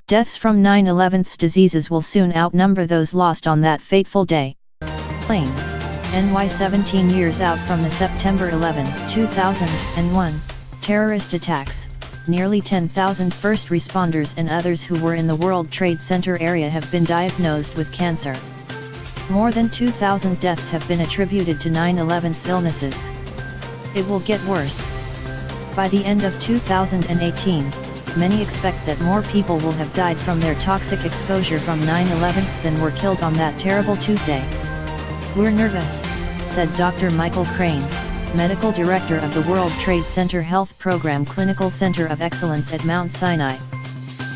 Deaths from 9/11's diseases will soon outnumber those lost on that fateful day. Plains, NY 17 years out from the September 11, 2001, terrorist attacks, nearly 10,000 first responders and others who were in the World Trade Center area have been diagnosed with cancer. More than 2,000 deaths have been attributed to 9/11's illnesses. It will get worse. By the end of 2018, many expect that more people will have died from their toxic exposure from 9/11's than were killed on that terrible Tuesday. "We're nervous," said Dr. Michael Crane, Medical Director of the World Trade Center Health Program Clinical Center of Excellence at Mount Sinai.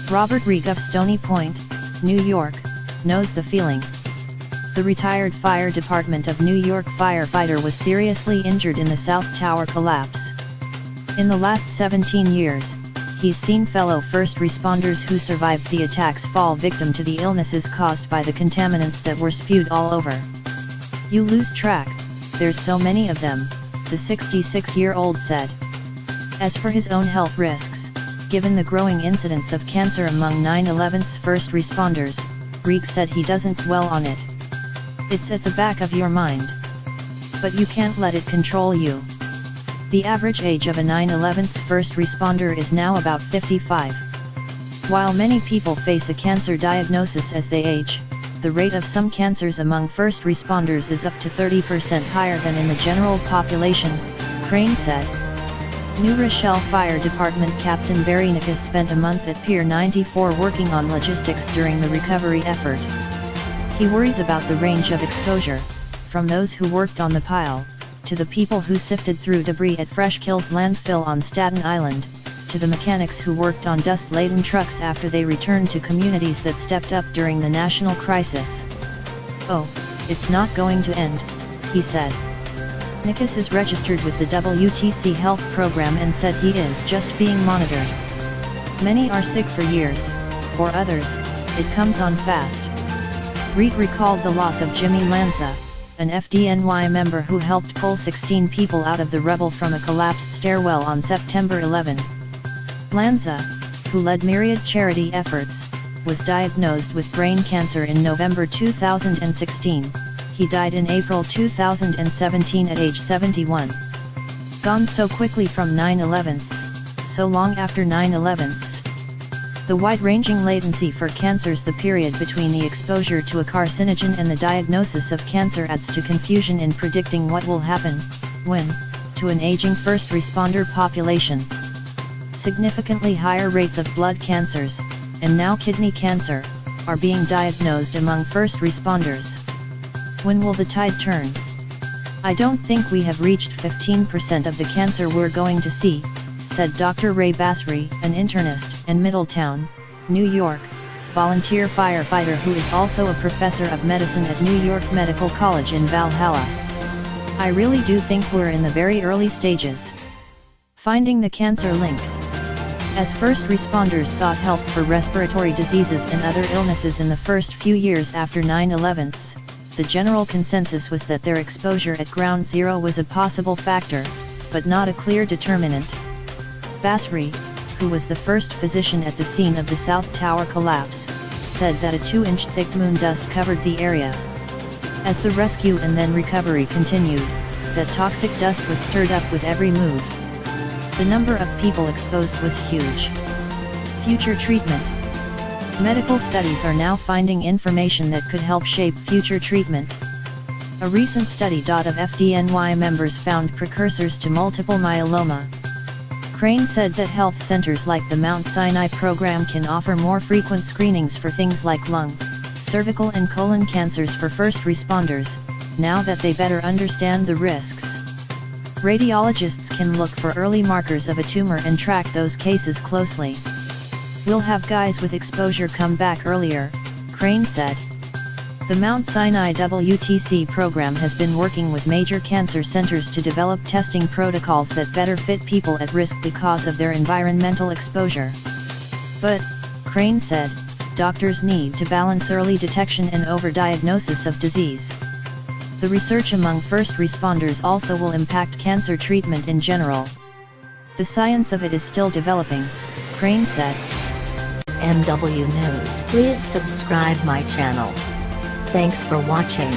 Robert Reed of Stony Point, New York, knows the feeling. The retired fire department of New York firefighter was seriously injured in the South Tower collapse. In the last 17 years, he's seen fellow first responders who survived the attacks fall victim to the illnesses caused by the contaminants that were spewed all over. "You lose track, there's so many of them," the 66-year-old said. As for his own health risks, given the growing incidence of cancer among 9/11's first responders, Reek said he doesn't dwell on it. "It's at the back of your mind. But you can't let it control you." The average age of a 9/11's first responder is now about 55. While many people face a cancer diagnosis as they age, the rate of some cancers among first responders is up to 30% higher than in the general population, Crane said. New Rochelle Fire Department Captain Barry Nickus spent a month at Pier 94 working on logistics during the recovery effort. He worries about the range of exposure, from those who worked on the pile, to the people who sifted through debris at Fresh Kills landfill on Staten Island, to the mechanics who worked on dust-laden trucks after they returned to communities that stepped up during the national crisis. "Oh, it's not going to end," he said. Nickus is registered with the WTC Health Program and said he is just being monitored. "Many are sick for years, for others, it comes on fast." Reed recalled the loss of Jimmy Lanza, an FDNY member who helped pull 16 people out of the rubble from a collapsed stairwell on September 11. Lanza, who led myriad charity efforts, was diagnosed with brain cancer in November 2016. He died in April 2017 at age 71. Gone so quickly from 9/11's, so long after 9/11's. The wide-ranging latency for cancers, the period between the exposure to a carcinogen and the diagnosis of cancer, adds to confusion in predicting what will happen, when, to an aging first responder population. Significantly higher rates of blood cancers, and now kidney cancer, are being diagnosed among first responders. When will the tide turn? "I don't think we have reached 15% of the cancer we're going to see," said Dr. Ray Basri, an internist and Middletown, New York, volunteer firefighter who is also a professor of medicine at New York Medical College in Valhalla. "I really do think we're in the very early stages. Finding the cancer link." As first responders sought help for respiratory diseases and other illnesses in the first few years after 9/11's, the general consensus was that their exposure at ground zero was a possible factor, but not a clear determinant. Basri, who was the first physician at the scene of the South Tower collapse, said that a 2-inch thick moon dust covered the area. As the rescue and then recovery continued, that toxic dust was stirred up with every move. The number of people exposed was huge. Future treatment. Medical studies are now finding information that could help shape future treatment. A recent study of FDNY members found precursors to multiple myeloma. Crane said that health centers like the Mount Sinai program can offer more frequent screenings for things like lung, cervical and colon cancers for first responders, now that they better understand the risks. Radiologists can look for early markers of a tumor and track those cases closely. "We'll have guys with exposure come back earlier," Crane said. The Mount Sinai WTC program has been working with major cancer centers to develop testing protocols that better fit people at risk because of their environmental exposure. But, Crane said, doctors need to balance early detection and overdiagnosis of disease. The research among first responders also will impact cancer treatment in general. "The science of it is still developing," Crane said. FMW News. Please subscribe my channel. Thanks for watching.